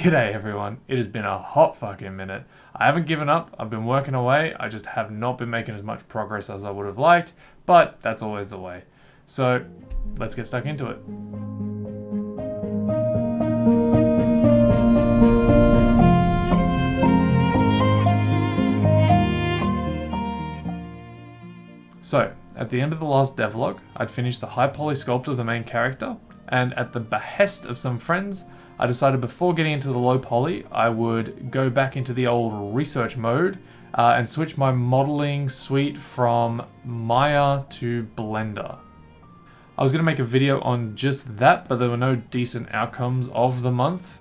G'day everyone, it has been a hot fucking minute. I haven't given up, I've been working away, I just have not been making as much progress as I would have liked, but that's always the way. So, let's get stuck into it. So, at the end of the last devlog, I'd finished the high poly sculpt of the main character, and at the behest of some friends, I decided before getting into the low poly, I would go back into the old research mode and switch my modeling suite from Maya to Blender. I was going to make a video on just that, but there were no decent outcomes of the month.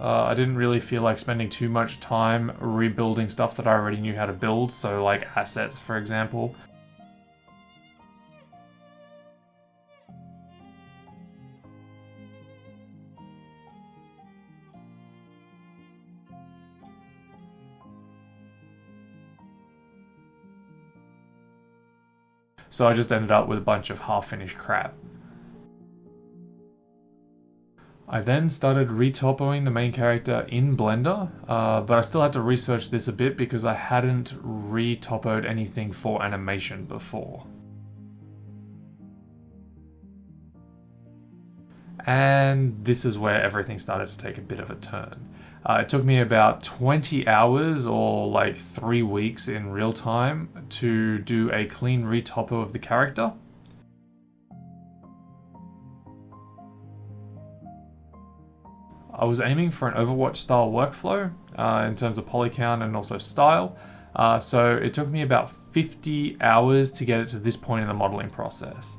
I didn't really feel like spending too much time rebuilding stuff that I already knew how to build, so like assets, for example. So I just ended up with a bunch of half-finished crap. I then started retopoing the main character in Blender, but I still had to research this a bit because I hadn't retopoed anything for animation before. And this is where everything started to take a bit of a turn. It took me about 20 hours or like 3 weeks in real time to do a clean retopo of the character. I was aiming for an Overwatch style workflow in terms of poly count and also style. So it took me about 50 hours to get it to this point in the modeling process.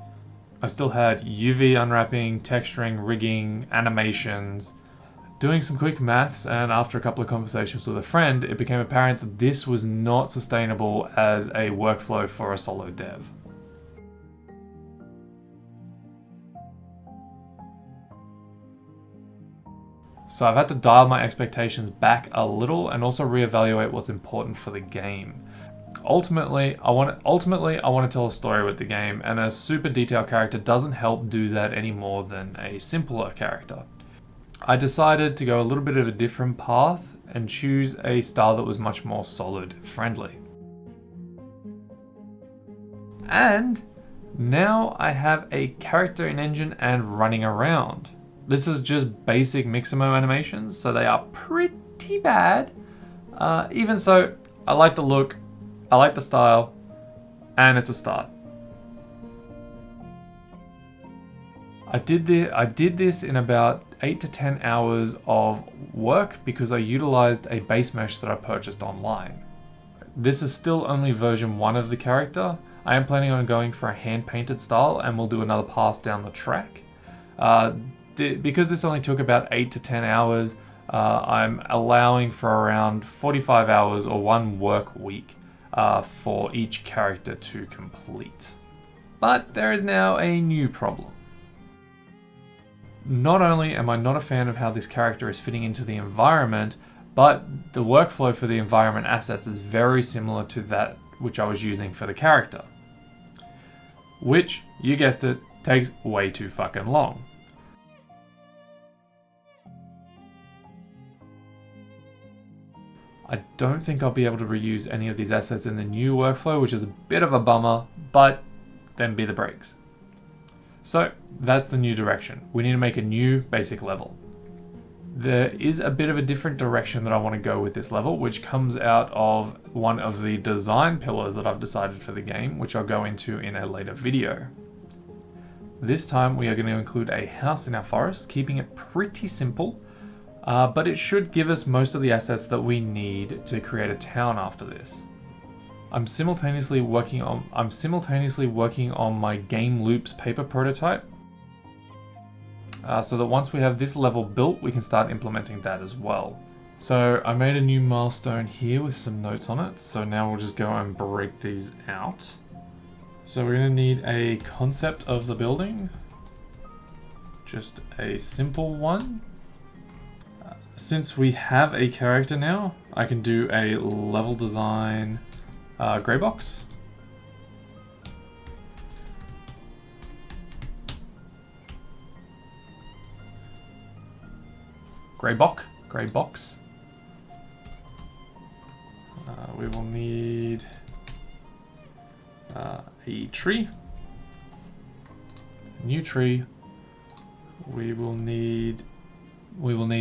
I still had UV unwrapping, texturing, rigging, animations, doing some quick maths, and after a couple of conversations with a friend, it became apparent that this was not sustainable as a workflow for a solo dev. So I've had to dial my expectations back a little and also reevaluate what's important for the game. Ultimately, I want to tell a story with the game, and a super detailed character doesn't help do that any more than a simpler character. I decided to go a little bit of a different path and choose a style that was much more solid friendly. And now I have a character in engine and running around. This is just basic Mixamo animations, so they are pretty bad. Even so, I like the look, I like the style, and it's a start. I did this in about 8 to 10 hours of work because I utilized a base mesh that I purchased online. This is still only version 1 of the character. I am planning on going for a hand-painted style, and we'll do another pass down the track. Because this only took about 8 to 10 hours, I'm allowing for around 45 hours or 1 work week for each character to complete. But there is now a new problem. Not only am I not a fan of how this character is fitting into the environment, but the workflow for the environment assets is very similar to that which I was using for the character. Which, you guessed it, takes way too fucking long. I don't think I'll be able to reuse any of these assets in the new workflow, which is a bit of a bummer, but then be the breaks. So that's the new direction. We need to make a new basic level. There is a bit of a different direction that I want to go with this level, which comes out of one of the design pillars that I've decided for the game, which I'll go into in a later video. This time we are going to include a house in our forest, keeping it pretty simple. But it should give us most of the assets that we need to create a town after this. I'm simultaneously working on my game loops paper prototype, so that once we have this level built, we can start implementing that as well. So I made a new milestone here with some notes on it. So now we'll just go and break these out. So we're going to need a concept of the building, just a simple one. since we have a character now, I can do a level design gray box. Gray box. We will need a tree, new tree. We will need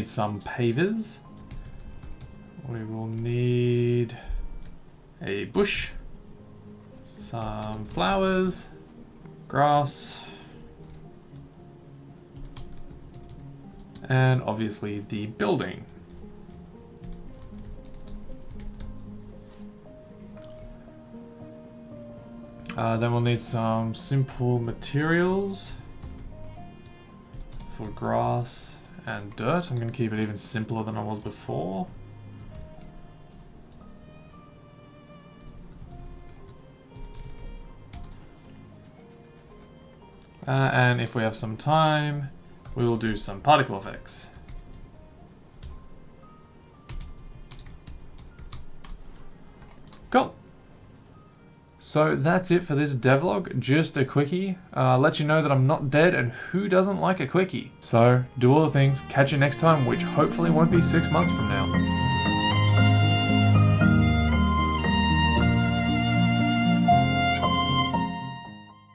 some pavers. We will need a bush, some flowers, grass, and obviously the building. Then we'll need some simple materials for grass and dirt. I'm going to keep it even simpler than I was before. And if we have some time, we will do some particle effects. Cool. So that's it for this devlog, just a quickie. Let you know that I'm not dead, and who doesn't like a quickie? So do all the things, catch you next time, which hopefully won't be 6 months from now.